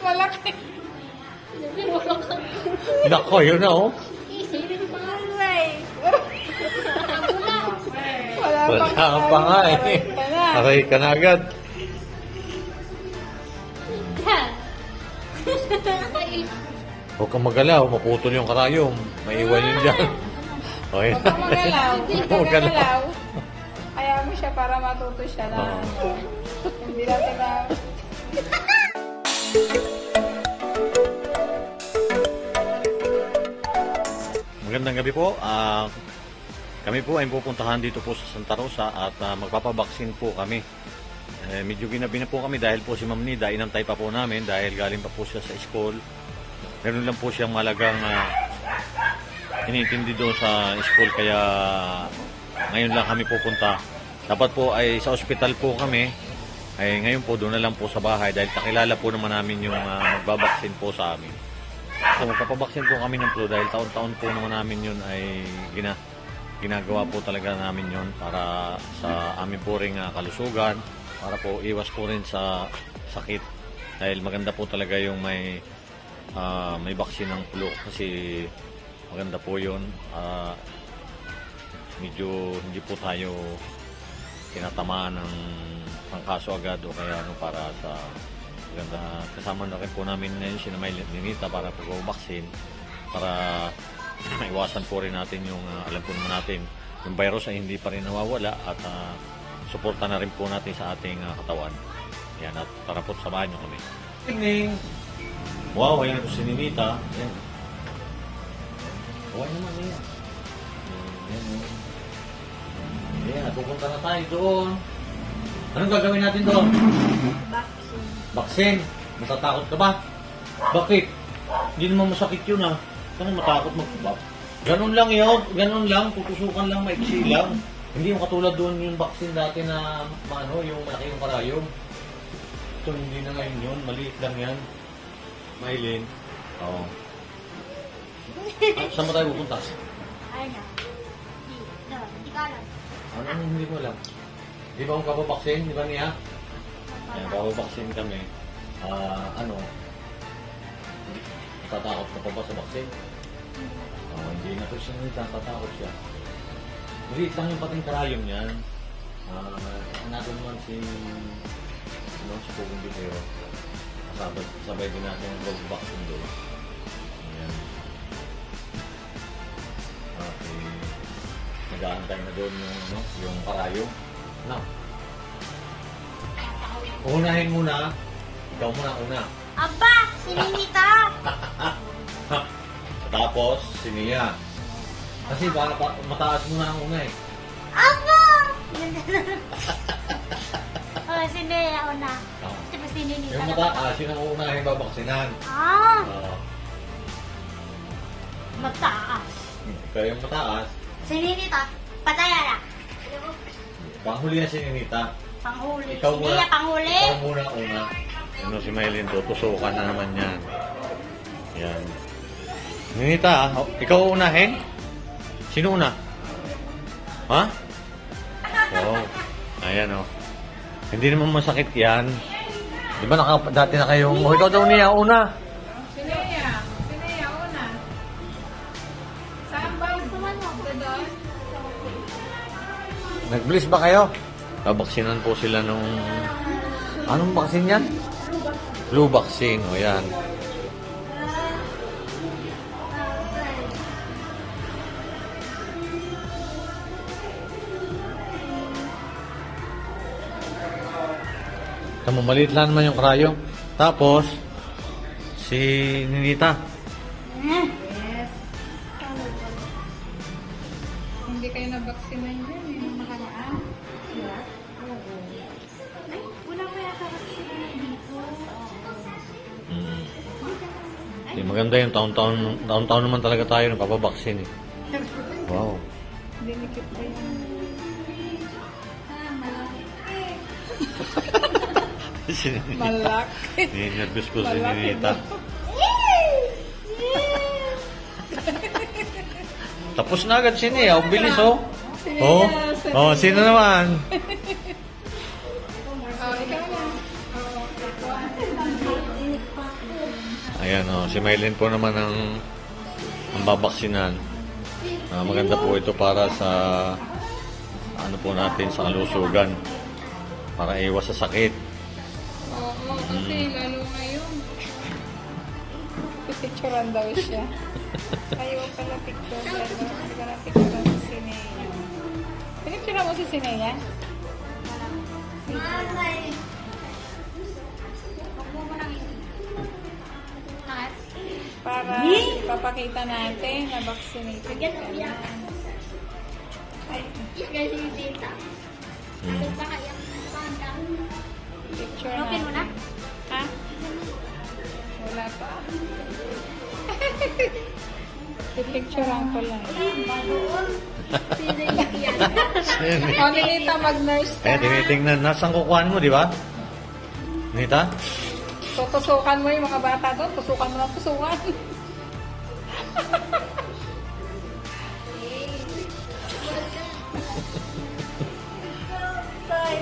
Malaki. Nako, yun na oh. Wala pa nga eh. Aray ka na agad. Huwag kang magalaw, maputol yung karayom. Maiwan yun dyan. Okay. Huwag kang magalaw. Huwag ka na. Kaya mo siya para matuto siya na. Hindi natin na... Magandang gabi po. Kami po ay pupuntahan dito po sa Santa Rosa at magpapabaksin po kami. Medyo ginabi na po kami dahil po si Ma'am Nida, inantay pa po namin dahil galing pa po siya sa school. Meron lang po siyang malagang inintindi doon sa school kaya ngayon lang kami pupunta. Dapat po ay sa ospital po kami. Ay ngayon po doon na lang po sa bahay dahil kakilala po naman namin yung magbabaksin po sa amin. So magpapabaksin po kami ng flu dahil taon-taon po naman namin yun ay ginagawa po talaga namin yun para sa amin po ring kalusugan, para po iwas po rin sa sakit dahil maganda po talaga yung may baksin ng flu kasi maganda po yun. Medyo hindi po tayo tinatamaan ng kaso agad o kaya para sa maganda. Kasama na rin po namin ngayon si May Ninita para pag-baksin para maiwasan po rin natin yung alam po naman natin yung virus ay hindi pa rin nawawala at suporta na rin po natin sa ating katawan. Yan, at tara po samahan nyo kami. Tingning! Wow, ayan po si Ninita. Ayan. Huwag naman yan. Ayan. Ayan, pupunta na tayo doon. Anong gagawin natin doon? Vaccine. Vaccine? Matatakot ka ba? Bakit? Hindi naman masakit yun ah. Saan matakot mag-vac? Ganun lang yun. Ganun lang. Putusukan lang, maiksi lang. Hindi yung katulad doon yung vaccine dati na yung malaki yung karayom. Ito hindi na ngayon yun. Maliit lang yan. Maylin. Oo. Saan mo tayo pupunta? Ay na. Hindi ka alam. Ano hindi mo alam? Di ba kung kapabaksin? Di ba niya? Yan, kapabaksin kami. Tatakot ka pa ba sa baksin? Hindi na po siya natatakot siya. Maliit lang yung pating karayom niyan. Natin naman si Pugong Bitero. Sabay din natin ang mag-vaccine doon. Ayan. Okay. Nag-aantay na doon yung karayom. Now, unahin muna. Ikaw muna una. Aba! Si Ninita! Tapos, si Nia. Kasi para mataas muna ang una eh. Aba! Si Nea una. Tapos si Ninita. Yung mataas, yun ang unahin babaksinan. Mataas. Ikaw yung mataas. Si Ninita, pataya na. Panghuli na si Ninita. Panghuli. Ikaw Si muna. Nea, panghuli. Ikaw muna una. Si Maylin to, tusukan na naman yan. Yan. Ninita, ikaw unahin? Sino una? Ha? Oo. Ayan o. Hindi naman masakit yan. Di ba dati na kayong... ikaw daw niya una. Si Nea una. Saan ba? Doon? Nag-bliss ba kayo? Babaksinan po sila nung... Anong baksin yan? Flu vaccine. O yan. Tama, maliit lang naman yung karayom. Tapos, si Ninita. Yes. Hindi kayo na-vaccine yun yung makaraan. Ay, wala ko yata kasi dito. Maganda yung taon-taon naman talaga tayo nagpapabaksin eh. Wow. Dinikit pa yan. Malaki. Nervous po si Ninita. Tapos na agad si Nia. Ang bilis oh. Oh, sino naman? Ikaw na. Ayan, si Maylin po naman ang babaksinan. Maganda po ito para sa ano po natin sa kalusugan. Para iwas sa sakit. Oo, kasi lalo ngayon. Pipicturean daw siya. Ayaw pala picture. Hindi ka na picturean si Sinea. Pinicturean mo si Sinea? Mamay. Huwag mo nang Para ipapakita natin na vaccinated ka na. Ay, kasi yung data. Ano ba kaya? picture Okay mo na? natin. Ha? Wala pa. Pipicturean ko lang. Sino yan? O, Ninita, mag-nurse ka. Tinitingnan. Nasaan kukuhaan mo, di ba? Nita? Tutusukan mo yung mga bata doon. Tusukan mo ng tusukan.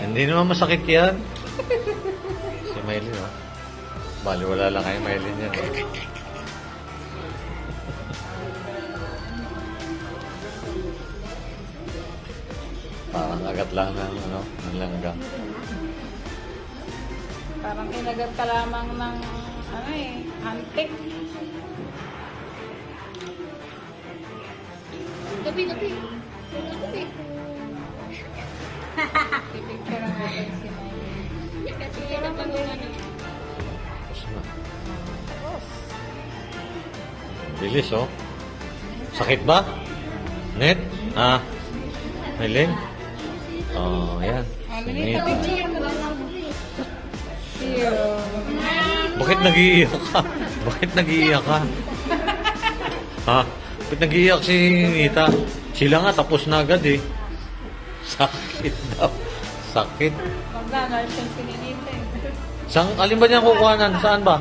Hindi naman masakit yan. Si Maylin, Bali, wala lang kay Maylin yan. Parang agat lang ng langgam. Parang inagat ka lamang ng, antik. Gabi. Pipicturean natin si Maylin. Kasi napagawa na. Tapos na. Bilis, Sakit ba? Net? Maylin? Yan. Ninita, picture mo lang. Bakit nag-iiyak ka? Bakit nag-iiyak ka? Bakit nag-iiyak si Nita? Sila nga, tapos na agad eh. Sakit daw. Sakit. Mag-nurse yung si Ninita. Saan, alin ba niya kukuhanan? Saan ba?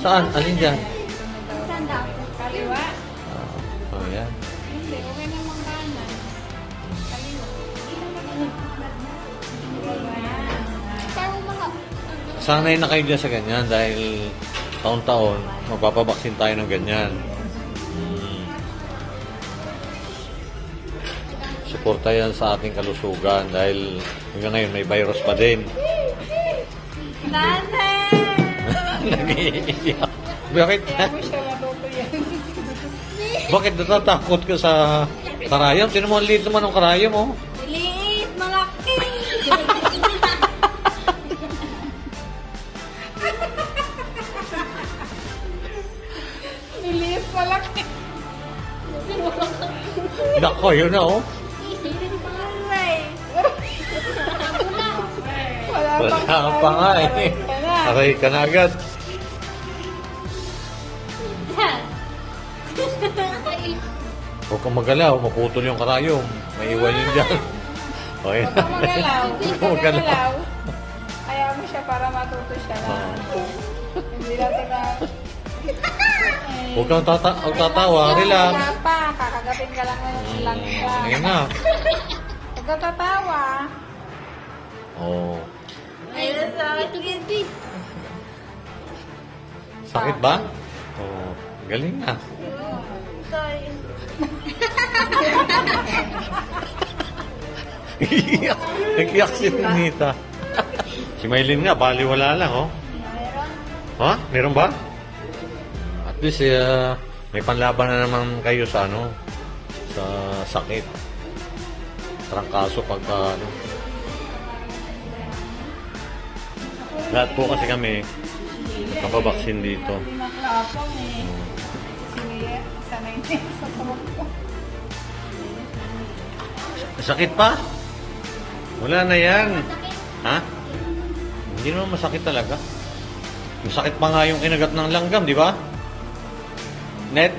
Saan? Alin dyan? Saan daw? Kaliwa? Yan. Hindi, okay naman kanan. Kaliwa. Parang mga... Sanay na kayo dyan sa ganyan dahil taon-taon magpapabaksin tayo ng ganyan. Suporta yan sa ating kalusugan dahil hanggang ngayon may virus pa din. Nanay! Nag-iiyak. Bakit? Kaya mo siya matuto yan. Bakit natatakot ka sa karayom? Sino mo ang liit naman ng karayom, Liit, malaki! Liit, malaki. Nako, yun na, Wala pa nga eh. Aray ka na agad. Huwag kang magalaw, maputol yung karayom. May iwan yun dyan. Okay Huwag kang magalaw. Huwag kang Magalaw. magalaw. Kaya mo siya para matuto siya na. Hindi natin na... Huwag kang tatawa, relax. Wala pa. Kakagatin ka lang lang siya. Ngayon na. Huwag kang tatawa. Ayun sa akin. Ito gabi. Sakit ba? Galing na. Iyak. Nag-iyak si Nita. Si Maylin nga, baliwala lang, Meron ba? At least, may panlaban na naman kayo sa sa sakit. Trangkaso pagka, Lahat po kasi kami, nakababaksin dito. Hindi naklapang eh. Sige, sanay na sa tulog ko. Sakit pa? Wala na yan. Ha? Hindi naman masakit talaga. Masakit pa nga yung kinagat ng langgam, di ba? Net?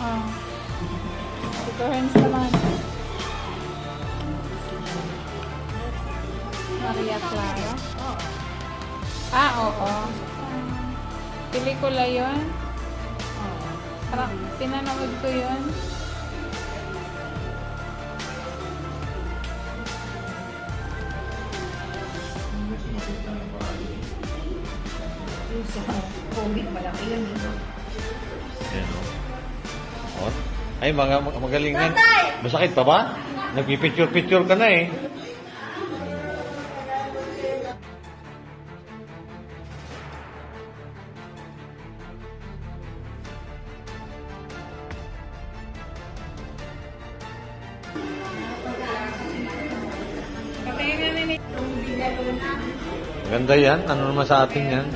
Oh. Ito Herns naman. Maria Clara. Ah, oo. Pelikula yun? Parang pinanood ko yun. Sa COVID, malaki yun. Ayan, o. Oh. Ay, magaling yan. Masakit pa ba? Nagpipicture-picture ka na eh. Patayin na ni. Maganda yan. Ano naman sa atin yan?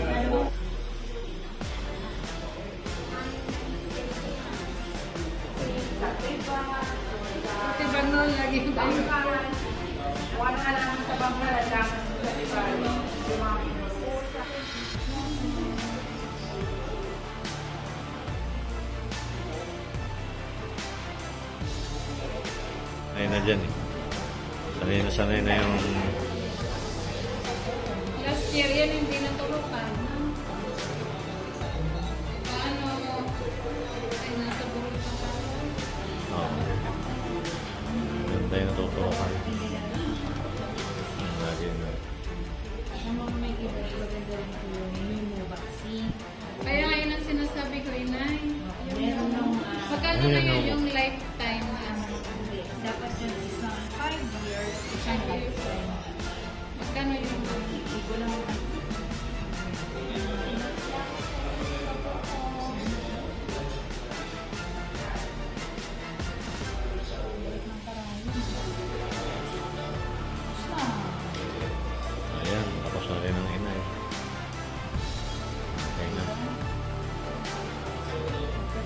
Ate Banol, lagi ba? Wala ka lang sa bangkala, dapat sa iba. Ayun na dyan eh. Sanay na yung... Last year yan, hindi natulukan. Paano? Ay, nasa burol pa pa. Oh. Ganda yung natuturokan. Lagi na. Kaya ngayon ang sinasabi ko, Inay. Meron nung, Magkano na yun yung lifetime? dapat yun isang 5 years, isang lifetime. Magkano yung... Hindi ko lang Ayan, tapos na rin ang inay. Okay na.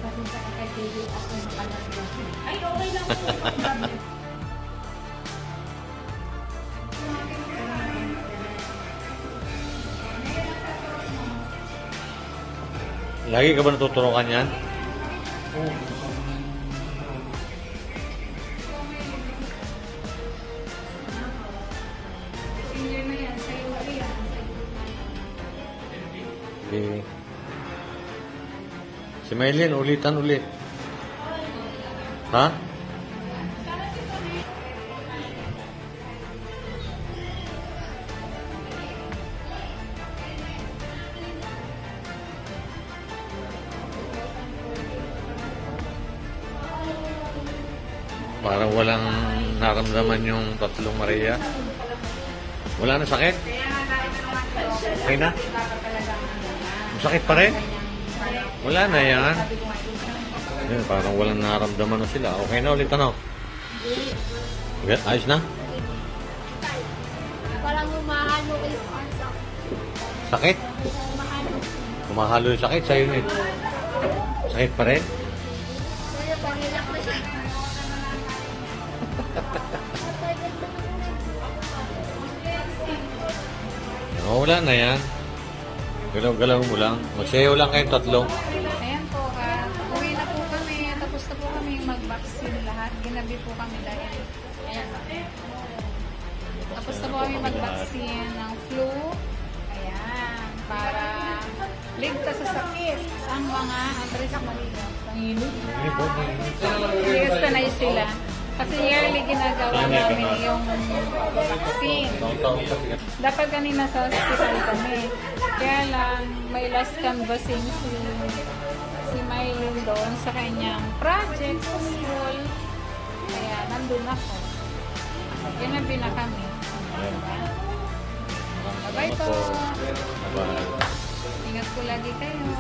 kasi sa kay TV ako nakalagay. Ay, okay lang po. Problem. Lagi ka ba natuturokan yan? Senior na yan, sa'yo na yan. Okay. Si Maylin, ulitan ulit. Ha? Parang walang naramdaman yung tatlong Maria. Wala na sakit? Okay na? Masakit pa rin? Wala na yan. Ayan, parang walang naramdaman na sila. Okay na ulit ano? Okay, ayos na? Parang umahalo yung ansa. Sakit? Umahalo. Kumahalo yung sakit sa'yo eh. Sakit pa rin? Kaya pangilak na siya. Oh, wala na yan. Galaw-galaw mo lang. Magsayaw lang kayong tatlo. Ayan po, uwi na po kami. Tapos na po kami mag-vaccine lahat. Ginabi po kami dahil. Ayan. Tapos na po kami mag-vaccine ng flu. Ayan. Para ligtas sa sakit ang mga Andres Maria. Panginig. Hindi kasi sanay sila. Kasi yearly ginagawa namin yung vaccine. Dapat kanina sa hospital kami. Kaya lang, may last canvassing si Mylene doon sa kanyang project sa school. Kaya nandun ako. Ginabi na kami. Bye-bye po. Bye. Ingat po lagi kayo.